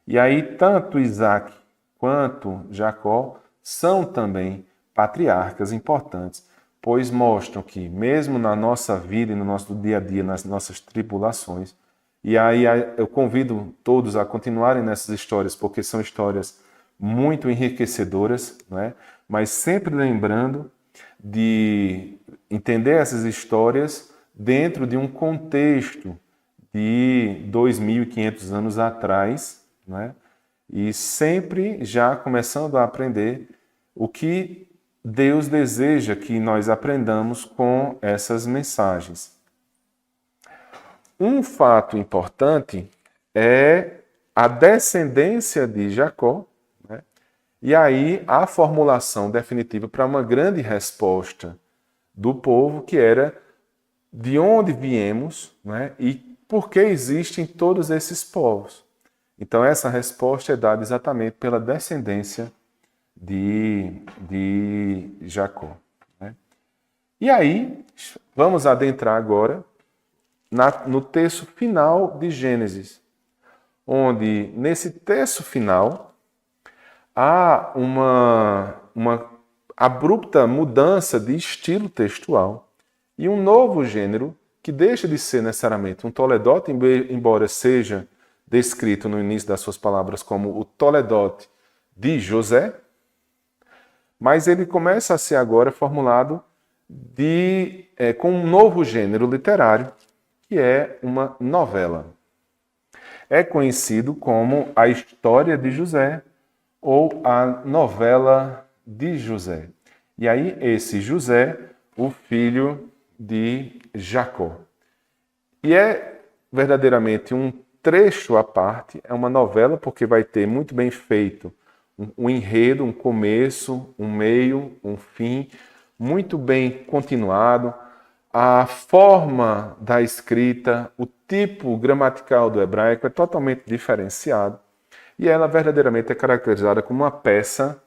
E aí, tanto Isaac quanto Jacó são também patriarcas importantes, pois mostram que, mesmo na nossa vida e no nosso dia a dia, nas nossas tribulações, e aí eu convido todos a continuarem nessas histórias, porque são histórias muito enriquecedoras, né? Mas sempre lembrando de entender essas histórias dentro de um contexto de 2.500 anos atrás, né? E sempre já começando a aprender o que Deus deseja que nós aprendamos com essas mensagens. Um fato importante é a descendência de Jacó, né? E aí a formulação definitiva para uma grande resposta do povo, que era de onde viemos, né? E por que existem todos esses povos. Então essa resposta é dada exatamente pela descendência de Jacó, né? E aí vamos adentrar agora no texto final de Gênesis, onde nesse texto final há uma abrupta mudança de estilo textual e um novo gênero que deixa de ser necessariamente um toledote, embora seja descrito no início das suas palavras como o toledote de José, mas ele começa a ser agora formulado com um novo gênero literário, que é uma novela. É conhecido como a história de José ou a novela de José. E aí esse José, o filho de Jacó. E é verdadeiramente um trecho à parte, é uma novela porque vai ter muito bem feito um enredo, um começo, um meio, um fim, muito bem continuado. A forma da escrita, o tipo gramatical do hebraico é totalmente diferenciado e ela verdadeiramente é caracterizada como uma peça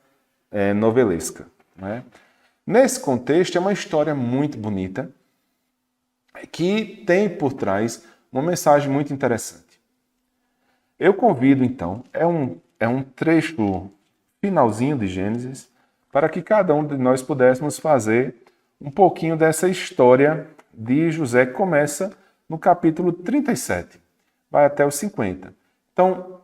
novelesca, né? Nesse contexto, é uma história muito bonita que tem por trás uma mensagem muito interessante. Eu convido, então, é um trecho finalzinho de Gênesis para que cada um de nós pudéssemos fazer um pouquinho dessa história de José, que começa no capítulo 37, vai até os 50. Então,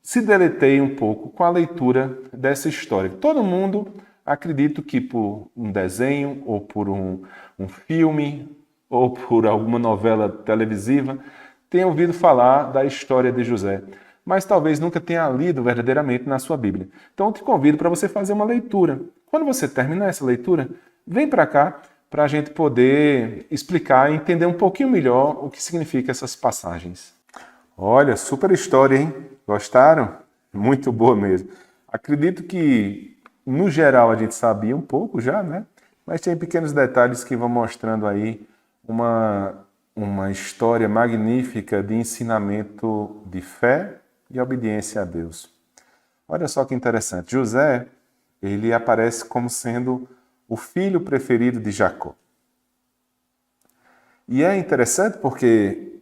se deleiteie um pouco com a leitura dessa história. Todo mundo, acredito que por um desenho, ou por um filme, ou por alguma novela televisiva, tenha ouvido falar da história de José, mas talvez nunca tenha lido verdadeiramente na sua Bíblia. Então eu te convido para você fazer uma leitura. Quando você terminar essa leitura, vem para cá para a gente poder explicar e entender um pouquinho melhor o que significa essas passagens. Olha, super história, hein? Gostaram? Muito boa mesmo. Acredito que, no geral, a gente sabia um pouco já, né? Mas tem pequenos detalhes que vão mostrando aí uma história magnífica de ensinamento de fé e obediência a Deus. Olha só que interessante. José, ele aparece como sendo o filho preferido de Jacó. E é interessante porque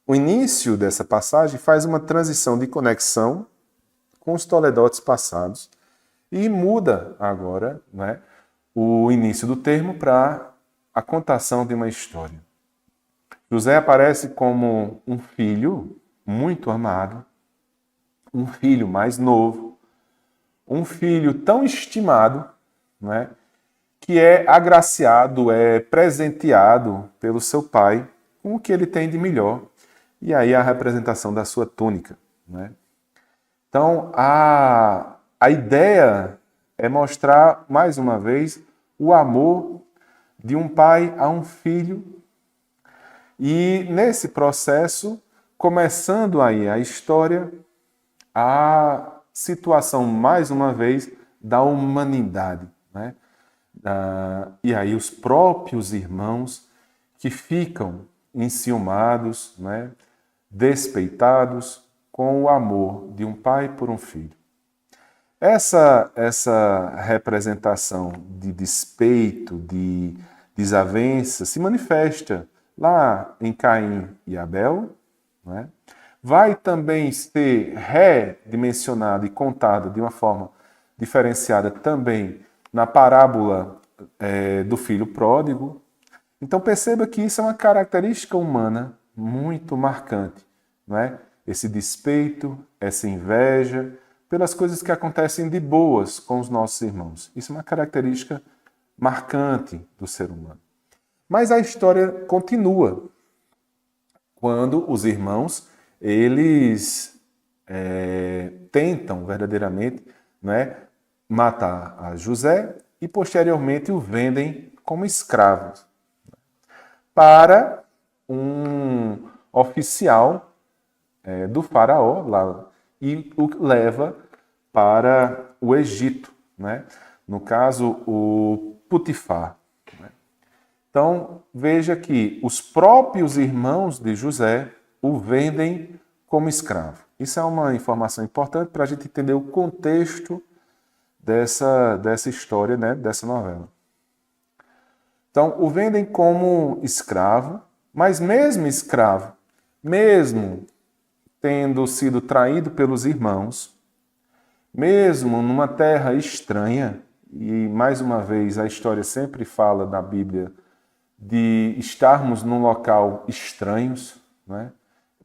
o início dessa passagem faz uma transição de conexão com os toledotes passados e muda agora, né, o início do termo para a contação de uma história. José aparece como um filho muito amado, um filho mais novo, um filho tão estimado, né, que é agraciado, é presenteado pelo seu pai com o que ele tem de melhor. E aí a representação da sua túnica, né? Então, a ideia é mostrar, mais uma vez, o amor de um pai a um filho. E nesse processo, começando aí a história, a situação, mais uma vez, da humanidade, né? E aí os próprios irmãos que ficam enciumados, né, despeitados com o amor de um pai por um filho. Essa representação de despeito, de desavença, se manifesta lá em Caim e Abel, né? Vai também ser redimensionada e contada de uma forma diferenciada também na parábola do filho pródigo. Então perceba que isso é uma característica humana muito marcante, não é? Esse despeito, essa inveja pelas coisas que acontecem de boas com os nossos irmãos. Isso é uma característica marcante do ser humano. Mas a história continua quando os irmãos eles tentam verdadeiramente, não é, matar a José e posteriormente o vendem como escravo para um oficial do faraó lá, e o leva para o Egito, né? No caso, o Potifar. Né? Então, veja que os próprios irmãos de José o vendem como escravo. Isso é uma informação importante para a gente entender o contexto dessa história, né? Dessa novela. Então, o vendem como escravo, mas mesmo escravo, mesmo tendo sido traído pelos irmãos, mesmo numa terra estranha, e mais uma vez a história sempre fala da Bíblia de estarmos num local estranhos, né?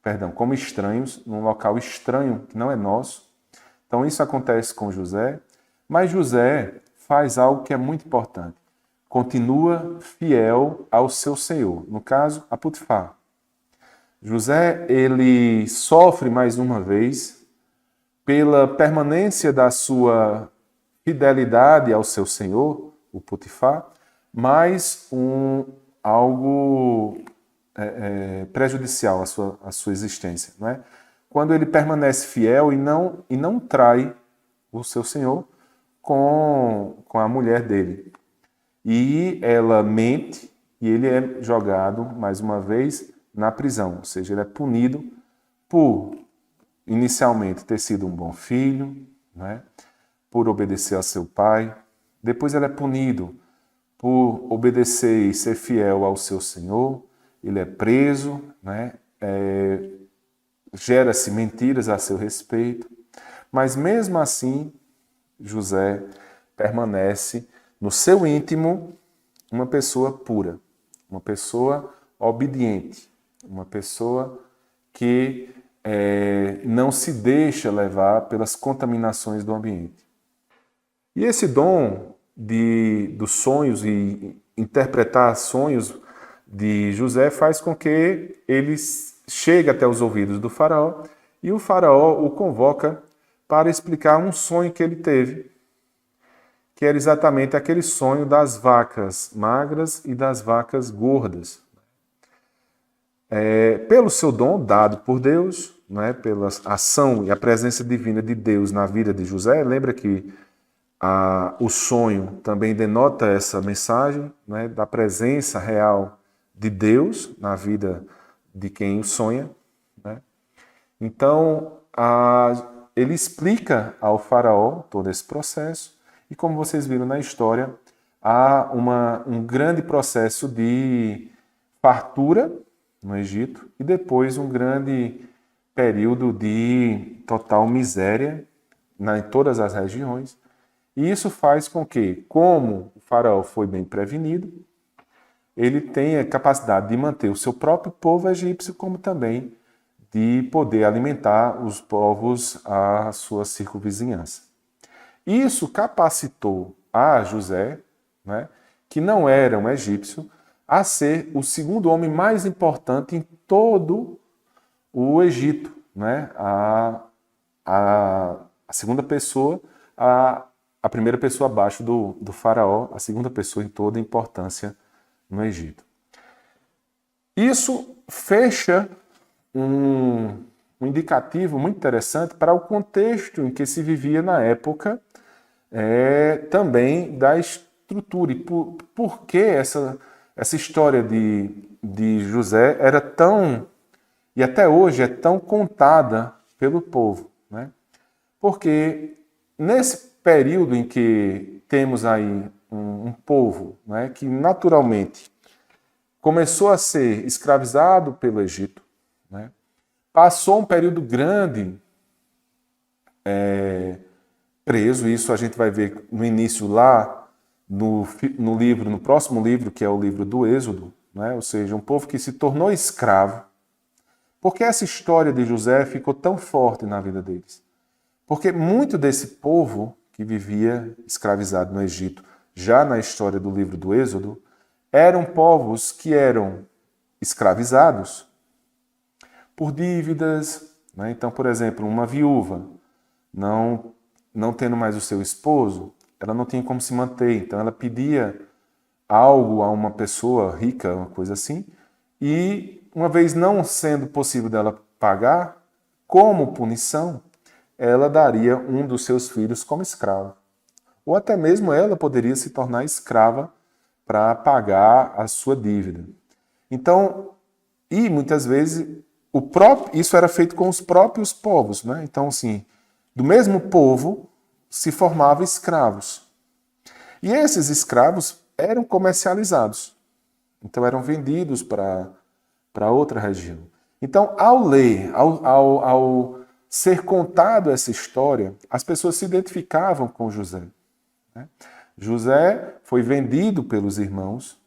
Perdão, como estranhos, num local estranho que não é nosso. Então isso acontece com José, mas José faz algo que é muito importante. Continua fiel ao seu senhor, no caso, a Potifar. José, ele sofre mais uma vez pela permanência da sua fidelidade ao seu senhor, o Potifar, mas algo prejudicial à sua existência. Não é? Quando ele permanece fiel e não trai o seu senhor com a mulher dele. E ela mente e ele é jogado, mais uma vez, na prisão. Ou seja, ele é punido por, inicialmente, ter sido um bom filho, né? Por obedecer ao seu pai. Depois ele é punido por obedecer e ser fiel ao seu senhor. Ele é preso, né? Gera-se mentiras a seu respeito. Mas mesmo assim, José permanece no seu íntimo uma pessoa pura, uma pessoa obediente, uma pessoa que não se deixa levar pelas contaminações do ambiente. E esse dom dos sonhos e interpretar sonhos de José faz com que ele chegue até os ouvidos do faraó e o faraó o convoca para explicar um sonho que ele teve, que era exatamente aquele sonho das vacas magras e das vacas gordas. Pelo seu dom dado por Deus, pela ação e a presença divina de Deus na vida de José, lembra que o sonho também denota essa mensagem da presença real de Deus na vida de quem o sonha. Então, ele explica ao faraó todo esse processo e, como vocês viram na história, há um grande processo de fartura no Egito e depois um grande período de total miséria em todas as regiões. E isso faz com que, como o faraó foi bem prevenido, ele tenha capacidade de manter o seu próprio povo egípcio, como também de poder alimentar os povos à sua circunvizinhança. Isso capacitou a José, que não era um egípcio, a ser o segundo homem mais importante em todo o Egito. A segunda pessoa, a primeira pessoa abaixo do faraó, a segunda pessoa em toda a importância no Egito. Isso fecha um indicativo muito interessante para o contexto em que se vivia na época, também da estrutura. E por que essa história de José era tão, e até hoje é tão contada pelo povo? Porque nesse período em que temos aí um povo que naturalmente começou a ser escravizado pelo Egito, passou um período grande preso, isso a gente vai ver no início lá no próximo livro, que é o livro do Êxodo, ou seja, um povo que se tornou escravo. Por que essa história de José ficou tão forte na vida deles? Porque muito desse povo que vivia escravizado no Egito, já na história do livro do Êxodo, eram povos que eram escravizados por dívidas. Então, por exemplo, uma viúva não tendo mais o seu esposo, ela não tinha como se manter, então ela pedia algo a uma pessoa rica, uma coisa assim, e uma vez não sendo possível dela pagar, como punição, ela daria um dos seus filhos como escravo. Ou até mesmo ela poderia se tornar escrava para pagar a sua dívida. Então, e muitas vezes, isso era feito com os próprios povos. Então, assim, do mesmo povo se formavam escravos. E esses escravos eram comercializados. Então, eram vendidos para outra região. Então, ao ler, ao ser contado essa história, as pessoas se identificavam com José. José foi vendido pelos irmãos,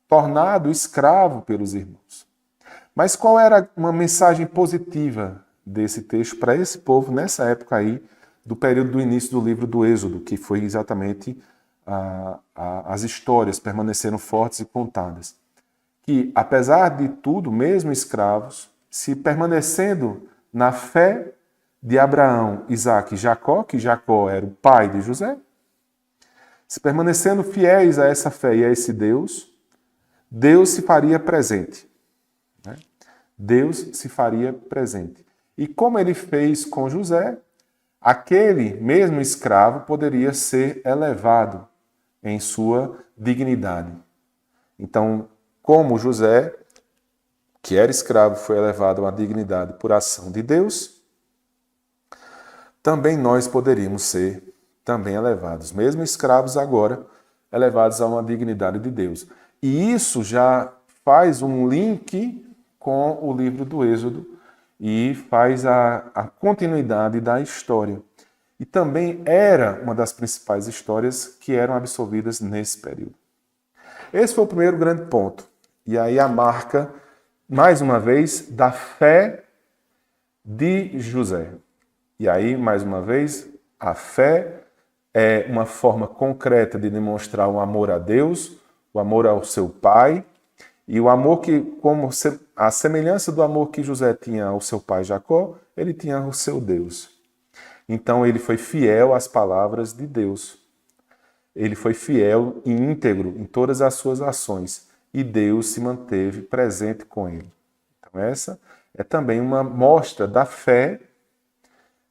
tornado escravo pelos irmãos. Mas qual era uma mensagem positiva desse texto para esse povo nessa época aí, do período do início do livro do Êxodo, que foi exatamente as histórias permaneceram fortes e contadas? Que, apesar de tudo, mesmo escravos, se permanecendo na fé de Abraão, Isaque e Jacó, que Jacó era o pai de José, se permanecendo fiéis a essa fé e a esse Deus, Deus se faria presente. Deus se faria presente. E como ele fez com José, aquele mesmo escravo poderia ser elevado em sua dignidade. Então, como José, que era escravo, foi elevado a uma dignidade por ação de Deus, também nós poderíamos ser também elevados, mesmo escravos agora, elevados a uma dignidade de Deus. E isso já faz um link com o livro do Êxodo e faz a continuidade da história. E também era uma das principais histórias que eram absorvidas nesse período. Esse foi o primeiro grande ponto. E aí a marca, mais uma vez, da fé de José. E aí, mais uma vez, a fé é uma forma concreta de demonstrar o amor a Deus, o amor ao seu pai, e o amor que, como a semelhança do amor que José tinha ao seu pai Jacó, ele tinha ao seu Deus. Então ele foi fiel às palavras de Deus. Ele foi fiel e íntegro em todas as suas ações, e Deus se manteve presente com ele. Então essa é também uma mostra da fé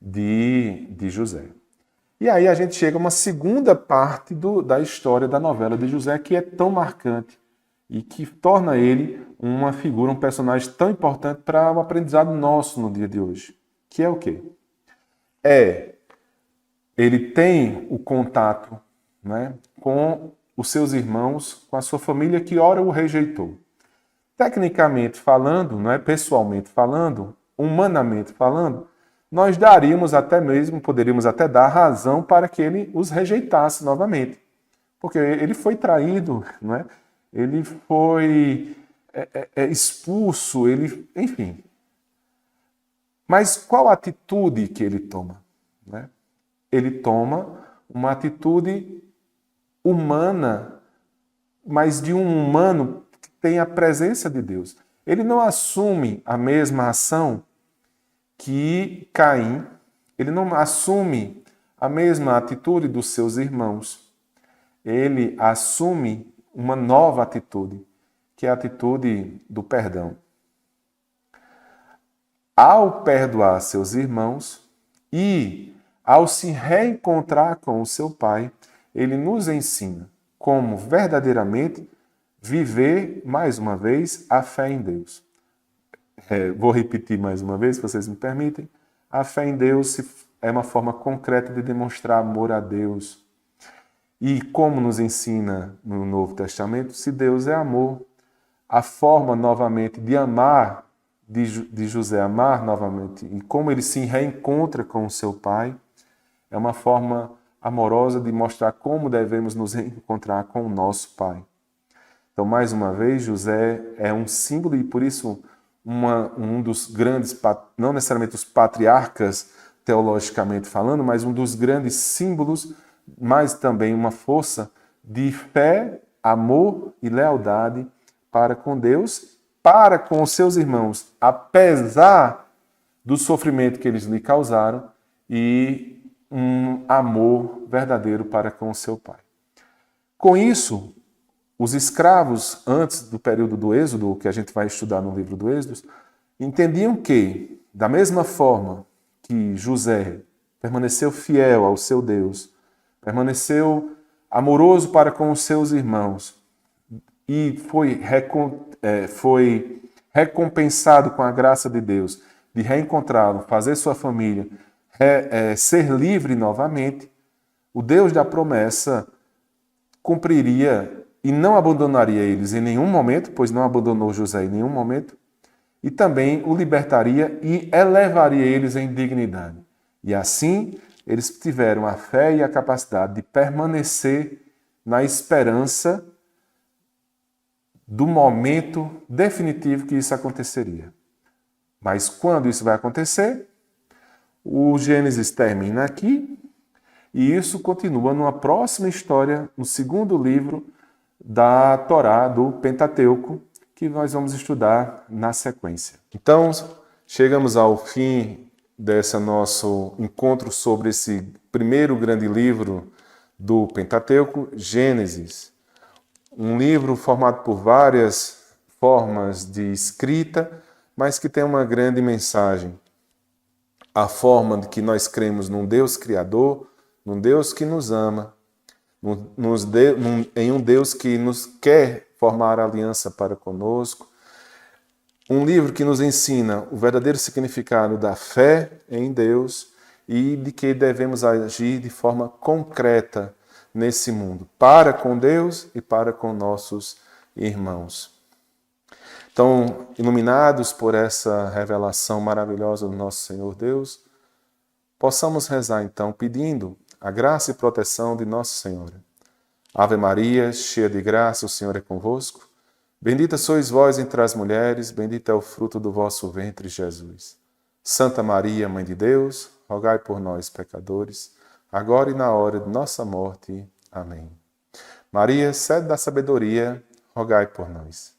de José. E aí a gente chega a uma segunda parte da história da novela de José, que é tão marcante e que torna ele uma figura, um personagem tão importante para o aprendizado nosso no dia de hoje. Que é o quê? Ele tem o contato, né, com os seus irmãos, com a sua família que ora o rejeitou. Tecnicamente falando, não é, pessoalmente falando, humanamente falando, nós daríamos até mesmo, poderíamos até dar razão para que ele os rejeitasse novamente. Porque ele foi traído, não é? Ele foi expulso, enfim. Mas qual a atitude que ele toma? Né? Ele toma uma atitude humana, mas de um humano que tem a presença de Deus. Ele não assume a mesma ação que Caim, ele não assume a mesma atitude dos seus irmãos. Ele assume uma nova atitude, que é a atitude do perdão. Ao perdoar seus irmãos e ao se reencontrar com o seu pai, ele nos ensina como verdadeiramente viver, mais uma vez, a fé em Deus. Vou repetir mais uma vez, se vocês me permitem. A fé em Deus é uma forma concreta de demonstrar amor a Deus. E como nos ensina no Novo Testamento, se Deus é amor, a forma novamente de amar, de José amar novamente, e como ele se reencontra com o seu pai, é uma forma amorosa de mostrar como devemos nos reencontrar com o nosso pai. Então, mais uma vez, José é um símbolo e, por isso, um dos grandes, não necessariamente os patriarcas teologicamente falando, mas um dos grandes símbolos, mas também uma força de fé, amor e lealdade para com Deus, para com os seus irmãos, apesar do sofrimento que eles lhe causaram, e um amor verdadeiro para com o seu pai. Com isso, os escravos, antes do período do Êxodo, que a gente vai estudar no livro do Êxodo, entendiam que, da mesma forma que José permaneceu fiel ao seu Deus, permaneceu amoroso para com os seus irmãos e foi recompensado com a graça de Deus de reencontrá-lo, fazer sua família, ser livre novamente, o Deus da promessa cumpriria e não abandonaria eles em nenhum momento, pois não abandonou José em nenhum momento, e também o libertaria e elevaria eles em dignidade. E assim, eles tiveram a fé e a capacidade de permanecer na esperança do momento definitivo que isso aconteceria. Mas quando isso vai acontecer, o Gênesis termina aqui, e isso continua numa próxima história, no segundo livro da Torá, do Pentateuco, que nós vamos estudar na sequência. Então, chegamos ao fim desse nosso encontro sobre esse primeiro grande livro do Pentateuco, Gênesis. Um livro formado por várias formas de escrita, mas que tem uma grande mensagem. A forma de que nós cremos num Deus criador, num Deus que nos ama, em um Deus que nos quer formar aliança para conosco. Um livro que nos ensina o verdadeiro significado da fé em Deus e de que devemos agir de forma concreta nesse mundo, para com Deus e para com nossos irmãos. Então, iluminados por essa revelação maravilhosa do nosso Senhor Deus, possamos rezar então pedindo a graça e proteção de Nossa Senhora. Ave Maria, cheia de graça, o Senhor é convosco. Bendita sois vós entre as mulheres, bendito é o fruto do vosso ventre, Jesus. Santa Maria, Mãe de Deus, rogai por nós, pecadores, agora e na hora de nossa morte. Amém. Maria, sede da sabedoria, rogai por nós.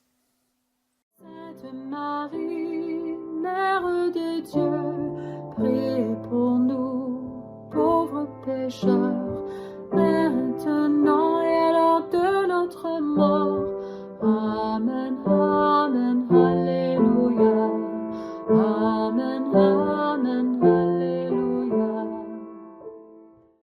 Sainte Marie, Mère de Dieu, priez pour nous, pauvres pécheurs,